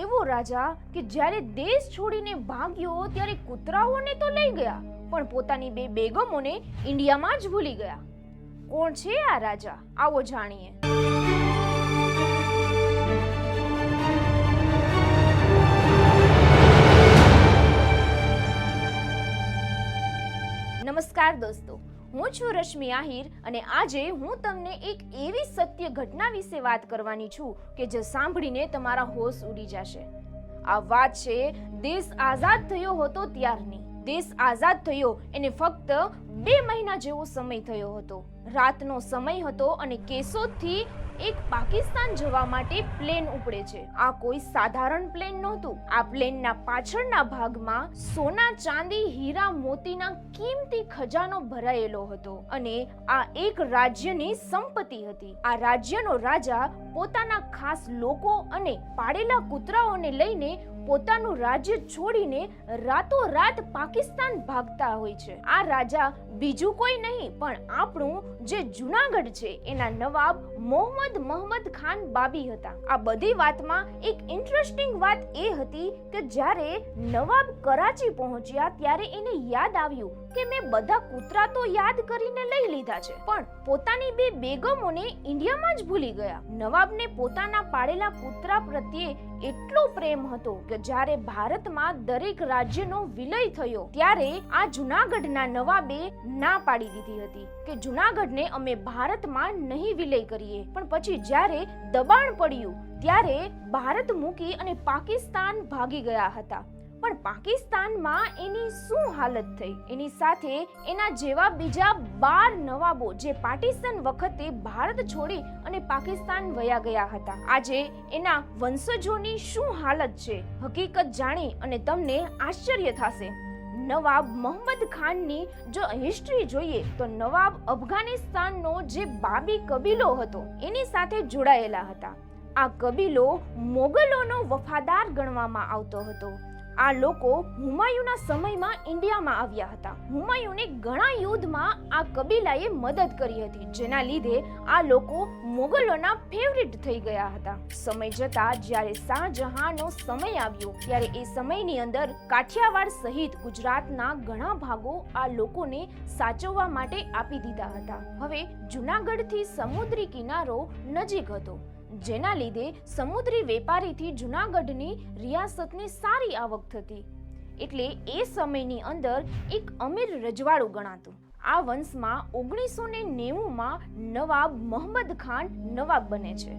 એવો રાજા કે જ્યારે દેશ છોડીને ભાગ્યો ત્યારે કૂતરાઓને તો લઈ ગયા પણ પોતાની બે બેગમોને ઇન્ડિયામાં જ ભૂલી ગયા. કોણ છે આ રાજા? આવો જાણીએ. નમસ્કાર દોસ્તો, હું છું રશ્મિ આહિર અને આજે હું તમને એક એવી સત્ય ઘટના વિશે વાત કરવાની છું કે જે સાંભળીને તમારા હોશ ઉડી જશે. આ વાત છે દેશ આઝાદ થયો હતો ત્યારની. દેશ આઝાદ થયો એને ફક્ત 2 મહિના જેવો સમય થયો હતો. રાતનો સમય હતો અને કેશોદથી એક પાકિસ્તાન જવા માટે પ્લેન ઉપડે છે. આ કોઈ સાધારણ પ્લેન નહોતું. આ પ્લેનના પાછળના ભાગમાં સોના, ચાંદી, હીરા, મોતીના કિંમતી ખજાનો ભરાયેલો હતો અને આ એક રાજ્યની સંપત્તિ હતી. આ રાજ્યનો રાજા પોતાના ખાસ લોકો અને પાળેલા કૂતરાઓને લઈને પોતાનું રાજ્ય છોડીને રાતોરાત પાકિસ્તાન ભાગતા હોય છે. આ રાજા બીજું કોઈ નહીં પણ આપણું જે જુનાગઢ છે એના નવાબ મોહમ્મદ ખાન બાબી હતા. આ બધી વાતમાં એક ઇન્ટરેસ્ટિંગ વાત એ હતી કે જ્યારે નવાબ કરાચી પહોંચ્યા ત્યારે એને યાદ આવ્યું કે મેં બધા કૂતરા તો યાદ કરીને લઈ લીધા છે પણ પોતાની બે બેગમોને ઇન્ડિયામાં જ ભૂલી ગયા. નવાબને પોતાના પાળેલા કૂતરા પ્રત્યે એટલો પ્રેમ હતો કે જ્યારે ભારતમાં દરેક રાજ્યનો વિલય થયો ત્યારે આ જુનાગઢના નવાબે ના પાડી દીધી હતી કે જુનાગઢને અમે ભારતમાં નહીં વિલય કરીએ. પણ પછી જ્યારે દબાણ પડ્યું ત્યારે ભારત મૂકી અને પાકિસ્તાન ભાગી ગયા હતા. પણ પાકિસ્તાનમાં એની શું હાલત થઈ? એની સાથે એના જેવા બીજા 12 નવાબો જે પાર્ટીશન વખતે ભારત છોડી અને પાકિસ્તાન વયા ગયા હતા. આજે એના વંશજોની શું હાલત છે? હકીકત જાણી અને તમને આશ્ચર્ય થશે. નવાબ મોહમ્મદ ખાનની જો હિસ્ટ્રી જોઈએ તો નવાબ અફઘાનિસ્તાનનો જે બાબી કબીલો હતો એની સાથે જોડાયેલા હતા. આ કબીલો મોગલોનો વફાદાર ગણવામાં આવતો હતો. આ લોકો હુમાયુના સમયમાં ઇન્ડિયામાં આવ્યા હતા. હુમાયુને ઘણા યુદ્ધમાં આ કબીલાએ મદદ કરી હતી જેના લીધે આ લોકો મોગલોના ફેવરિટ થઈ ગયા હતા. સમય જતા જ્યારે શાહજહાંનો સમય આવ્યો ત્યારે એ સમયની અંદર કાઠિયાવાડ સહિત ગુજરાતના ઘણા ભાગો આ લોકોને સાચવવા માટે આપી દીધા હતા. હવે જુનાગઢથી સમુદ્રી કિનારો નજીક હતો જેના લીધે સમુદ્રી વેપારીથી જુનાગઢની રિયાસતને સારી આવક થતી. એટલે એ સમયની અંદર એક અમીર રજવાડું ગણાતું. આ વંશમાં 1990માં નવાબ મોહમ્મદ ખાન નવાબ બને છે.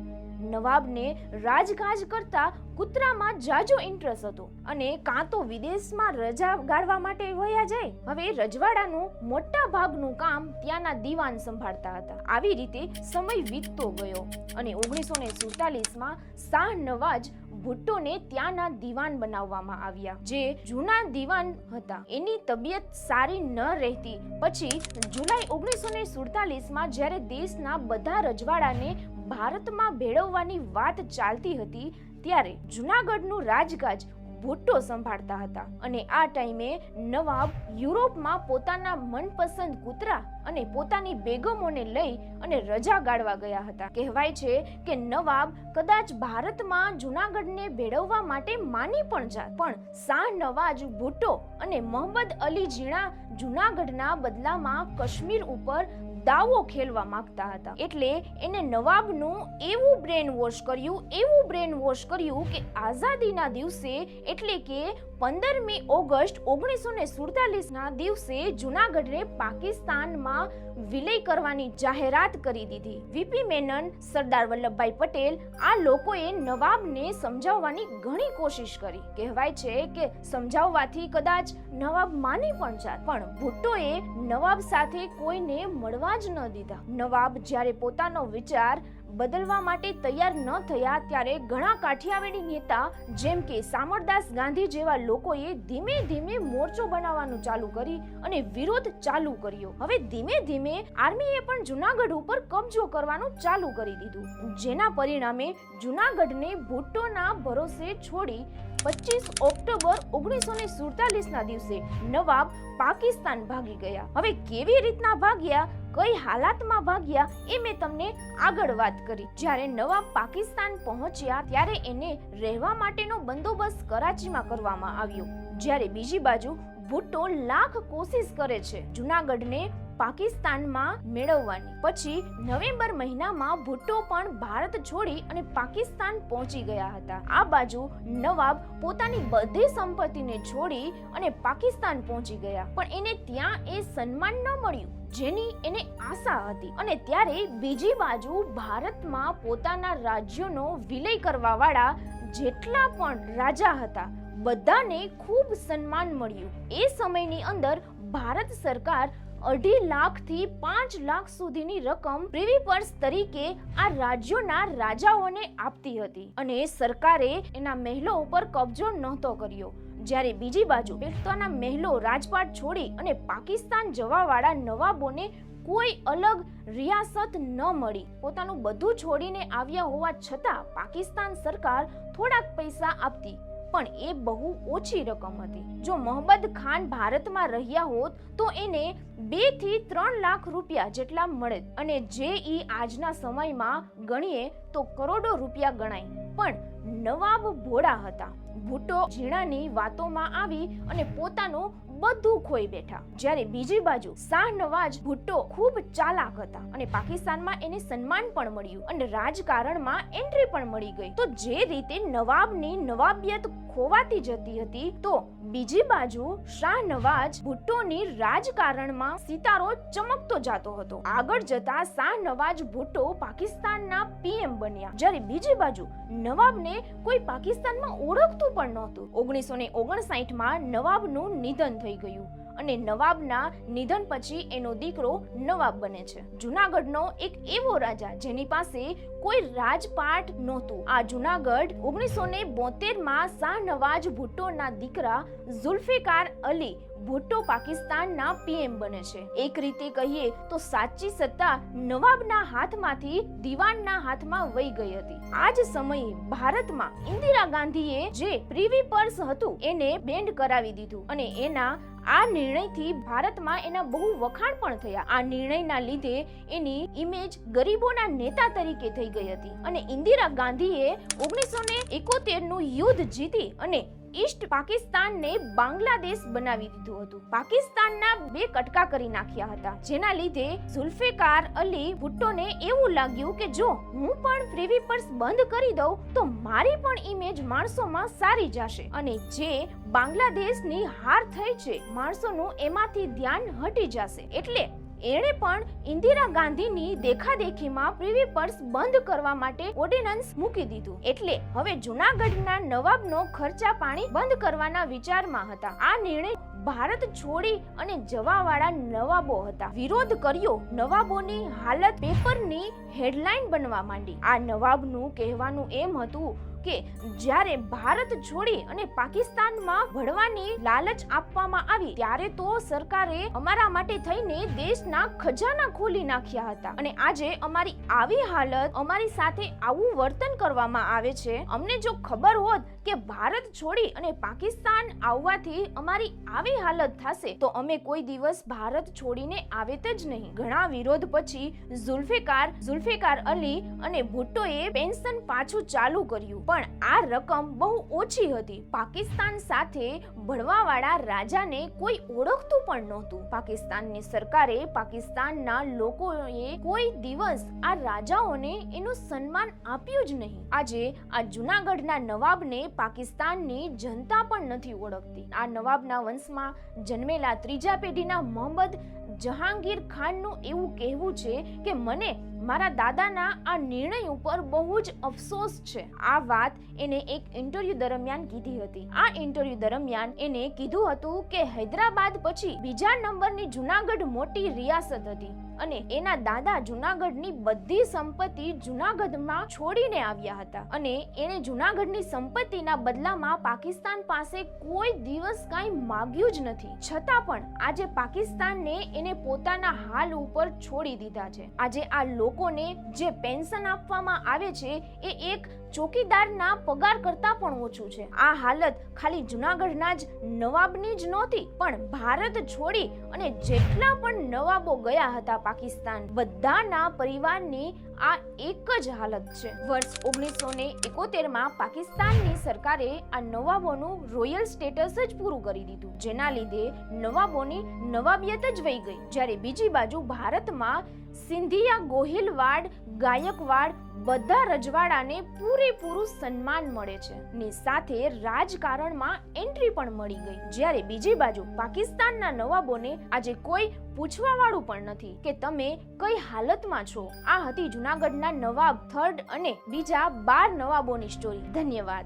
નવાબને રાજકાજ કરતા કૂતરામાં જાજો ઇન્ટરેસ્ટ હતો અને કાં તો વિદેશમાં રજા ગાળવા માટે વયા જાય. હવે રજવાડાનું મોટા ભાગનું કામ ત્યાંના દીવાન સંભાળતા હતા. આવી રીતે સમય વીતતો ગયો અને 1947માં શાહ નવાજ ભુટ્ટોને ત્યાંના દીવાન બનાવવામાં આવ્યા. જે જૂના દીવાન હતા એની તબિયત સારી ન રહેતી. પછી જુલાઈ 1947માં જ્યારે દેશના બધા રજવાડાને ભારતમાં ભેળવવાની વાત ચાલતી હતી ત્યારે જુનાગઢનું રાજકાજ ભુટ્ટો સંભાળતા હતા અને આ ટાઈમે નવાબ યુરોપમાં પોતાના મનપસંદ કૂતરા અને પોતાની બેગમોને લઈ અને રજા ગાળવા ગયા હતા. કહેવાય છે કે નવાબ કદાચ ભારતમાં જુનાગઢને ભેળવવા માટે માની પણ જાત પણ શાહ નવાજ ભુટ્ટો અને મોહમ્મદ અલી જીણા જુનાગઢના બદલામાં કાશ્મીર ઉપર દાવો ખેલવા માંગતા હતા. એટલે એને નવાબનું એવું બ્રેન વોશ કર્યું કે આઝાદીના દિવસે એટલે કે 15મી ઓગસ્ટ 1947ના દિવસે જુનાગઢને પાકિસ્તાનમાં વિલય કરવાની જાહેરાત કરી દીધી. વીપી મેનન, સરદાર વલ્લભભાઈ પટેલ આ લોકોએ નવાબને સમજાવવાની ઘણી કોશિશ કરી. કહેવાય છે કે સમજાવવાથી કદાચ નવાબ માની પણ જાત પણ ભુટ્ટોએ નવાબ સાથે કોઈને મળવા જ ન દીધા. નવાબ જ્યારે પોતાનો વિચાર બદલવા માટે તૈયાર ન થયા ત્યારે ઘણા કાઠિયાવાડી નેતા જેમ કે શામળદાસ ગાંધી જેવા લોકોએ ધીમે ધીમે મોરચો બનાવવાનું ચાલુ કરી અને વિરોધ ચાલુ કર્યો. હવે ધીમે ધીમે આર્મીએ પણ જુનાગઢ ઉપર કબજો કરવાનું ચાલુ કરી દીધું જેના પરિણામે જુનાગઢને ભુટ્ટોના ભરોસે છોડી 25 ઓક્ટોબર 1947ના દિવસે નવાબ પાકિસ્તાન ભાગી ગયા. હવે કેવી રીતના ભાગ્યા કઈ હાલાતમાં ભાગ્યા એ મેં તમને આગળ વાત કરી. જ્યારે નવાબ પાકિસ્તાન પહોંચ્યા ત્યારે એને રહેવા માટેનો બંદોબસ્ત કરાચીમાં કરવામાં આવ્યો. જ્યારે બીજી બાજુ ભુટ્ટો લાખ કોશિશ કરે છે જૂનાગઢને પાકિસ્તાનમાં મેળવવાની. પછી નવેમ્બર મહિનામાં ભુટ્ટો પણ ભારત છોડી અને પાકિસ્તાન પહોંચી ગયા હતા. આ બાજુ નવાબ પોતાની બધી સંપત્તિને છોડી અને પાકિસ્તાન પહોંચી ગયા, પણ એને ત્યાં એ સન્માન ન મળ્યું જેની એને આશા હતી. અને ત્યારે બીજી બાજુ ભારતમાં પોતાના રાજ્યોનો વિલય કરવા વાળા જેટલા પણ રાજા હતા બધાને ખૂબ સન્માન મળ્યું. એ સમયની અંદર ભારત સરકાર 2.5 લાખથી 5 લાખ સુધીની રકમ પ્રીવી પર્સ તરીકે આ રાજ્યોના રાજાઓને આપતી હતી અને સરકારે એના મહેલો ઉપર કબજો નહોતો કર્યો. જ્યારે બીજી બાજુ પોતાના મહેલો રાજપાટ છોડી અને પાકિસ્તાન જવાવાળા નવાબોને કોઈ અલગ રિયાસત ન મળી. પોતાનું બધું છોડીને આવ્યા હોવા છતાં પાકિસ્તાન સરકાર થોડાક પૈસા આપતી, પણ એ બહુ ઓછી રકમ હતી. જો મોહમ્મદ ખાન ભારતમાં રહ્યા હોત તો એને 2 થી 3 લાખ રૂપિયા જેટલા મળે, અને જે આજના સમયમાં ગણીએ તો કરોડો રૂપિયા ગણાય. પણ નવાબ ભોળા હતા. ભુટ્ટો ઝીણાની વાતોમાં આવી અને પોતાનું બધું ખોઈ બેઠા. જ્યારે બીજી બાજુ શાહનવાજ ભુટ્ટો ખૂબ ચાલાક હતા અને પાકિસ્તાનમાં એને સન્માન પણ મળ્યું અને રાજકારણમાં એન્ટ્રી પણ મળી ગઈ. તો જે રીતે નવાબની નવાબિયત ખોવાતી જતી હતી, તો બીજી બાજુ શાહનવાજ ભુટ્ટોની રાજકારણમાં સિતારો ચમકતો જાતો હતો. આગળ જતા શાહનવાજ ભુટ્ટો પાકિસ્તાનના પીએમ બન્યા. જ્યારે બીજી બાજુ નવાબને કોઈ પાકિસ્તાનમાં ઓળખતું પણ નહોતું. 1959માં નવાબનું નિધન થઈ ગયું અને નવાબના નિધન પછી એનો દીકરો નવાબ બને છે. જૂનાગઢનો એક એવો રાજા જેની પાસે કોઈ રાજપાટ નહોતું. આ જૂનાગઢ 1972માં શાહનવાજ ભુટ્ટોના દીકરા ઝુલ્ફિકાર અલી ભુટ્ટો પાકિસ્તાનના પીએમ બને છે. એક રીતે કહીએ તો સાચી સત્તા નવાબના હાથમાંથી દિવાનના હાથમાં વહી ગઈ હતી. આ જ સમયે ભારતમાં ઇન્દિરા ગાંધીએ જે પ્રીવી પર્સ હતું એને બેન્ડ કરાવી દીધું અને એના આ નિર્ણયથી ભારતમાં એના બહુ વખાણ પણ થયા. આ નિર્ણયના લીધે એની ઇમેજ ગરીબોના નેતા તરીકે થઈ ગઈ હતી અને ઇન્દિરા ગાંધીએ 1971નું યુદ્ધ જીતી અને ઈસ્ટ પાકિસ્તાનને બાંગ્લાદેશ બનાવી દીધું હતું. પાકિસ્તાનના 2 કટકા કરી નાખ્યા હતા, જેના લીધે ઝુલ્ફિકાર અલી ભુટ્ટોને એવું લાગ્યું કે જો હું પણ પ્રીવી પર્સ બંધ કરી દઉં તો મારી પણ ઇમેજ માણસોમાં સારી જશે અને જે બાંગ્લાદેશની હાર થઈ છે માણસોનું એમાંથી ધ્યાન હટી જશે. એટલે એણે પણ ઇન્દિરા ગાંધીની દેખાદેખીમાં પ્રીવી પર્સ બંધ કરવા માટે ઓર્ડિનન્સ મૂકી દીધું. એટલે હવે જૂનાગઢના નવાબનો ખર્ચા પાણી બંધ કરવાના વિચારમાં હતા. આ નિર્ણય ભારત છોડી અને જવાવાળા નવાબો હતા. વિરોધ કર્યો. નવાબોની હાલત પેપરની હેડલાઇન બનવા માંડી. આ નવાબનું કહેવાનું એમ હતું કે જ્યારે ભારત છોડી અને પાકિસ્તાનમાં ભળવાની લાલચ આપવામાં આવી ત્યારે તો સરકારે અમારા માટે થઈને દેશના ખજાના ખોલી નાખ્યા હતા અને આજે અમારી આવી હાલત, અમારી સાથે આવું વર્તન કરવામાં આવે છે. અમને જો ખબર હોત કે ભારત છોડી અને પાકિસ્તાન આવવાથી અમારી આવી હાલત થશે તો અમે કોઈ દિવસ ભારત છોડીને આવેત જ નહીં. ઘણા વિરોધ પછી ઝુલ્ફિકાર અલી અને ભુટ્ટોએ પેન્શન પાછું ચાલુ કર્યું, પણ આ રકમ બહુ ઓછી હતી. પાકિસ્તાન સાથે ભળવાવાળા રાજાને કોઈ ઓળખતું પણ નહોતું. પાકિસ્તાનની સરકારે, પાકિસ્તાનના લોકોએ કોઈ દિવસ આ રાજાઓને એનું સન્માન આપ્યું જ નહીં. આજે આ જૂનાગઢના નવાબને પાકિસ્તાનની જનતા પણ નથી ઓળખતી. આ નવાબના વંશમાં જન્મેલા 3જા પેઢીના મોહમ્મદ જહાંગીર ખાનનું એવું કહેવું છે કે મને મારા દાદાના આ નિર્ણય ઉપર બહુ જ અફસોસ છે. આ વાત એને એક ઇન્ટરવ્યુ દરમિયાન કીધી હતી. આ ઇન્ટરવ્યુ દરમિયાન એને કીધું હતું કે હૈદરાબાદ પછી બીજા નંબરની જૂનાગઢ મોટી રિયાસત હતી અને એના દાદા જૂનાગઢની બધી સંપત્તિ જૂનાગઢમાં છોડીને આવ્યા હતા અને એને જૂનાગઢની સંપત્તિના બદલામાં પાકિસ્તાન પાસે કોઈ દિવસ કાંઈ માંગ્યું જ નથી. છતાં પણ આજે પાકિસ્તાનને એને પોતાના હાલ ઉપર છોડી દીધા છે. આજે આ લોકોને જે પેન્શન આપવામાં આવે છે એ એક ચોકીદારના પગાર કરતા પણ ઓછું છે. આ હાલત ખાલી જૂનાગઢના જ નવાબની જ નહોતી, પણ ભારત છોડી અને જેટલા પણ નવાબો ગયા હતા પાકિસ્તાન, બધાના પરિવારની આ એક જ હાલત છે. વર્ષ 1971માં પાકિસ્તાનની સરકારે આ નવાબોનું રોયલ સ્ટેટસ જ પૂરું કરી દીધું, જેના લીધે નવાબોની નવાબિયત જ વહી ગઈ. જ્યારે બીજી બાજુ ભારતમાં સિંધિયા, ગોહિલવાડ, ગાયકવાડ બધા રજવાડાને પૂરેપૂરું સન્માન મળે છે ની સાથે રાજકારણમાં એન્ટ્રી પણ મળી ગઈ. જ્યારે બીજી બાજુ પાકિસ્તાનના નવાબોને આજે કોઈ પૂછવા વાળું પણ નથી કે તમે કઈ હાલતમાં છો. આ હતી જૂનાગઢના નવાબ થર્ડ અને બીજા 12 નવાબોની સ્ટોરી. ધન્યવાદ.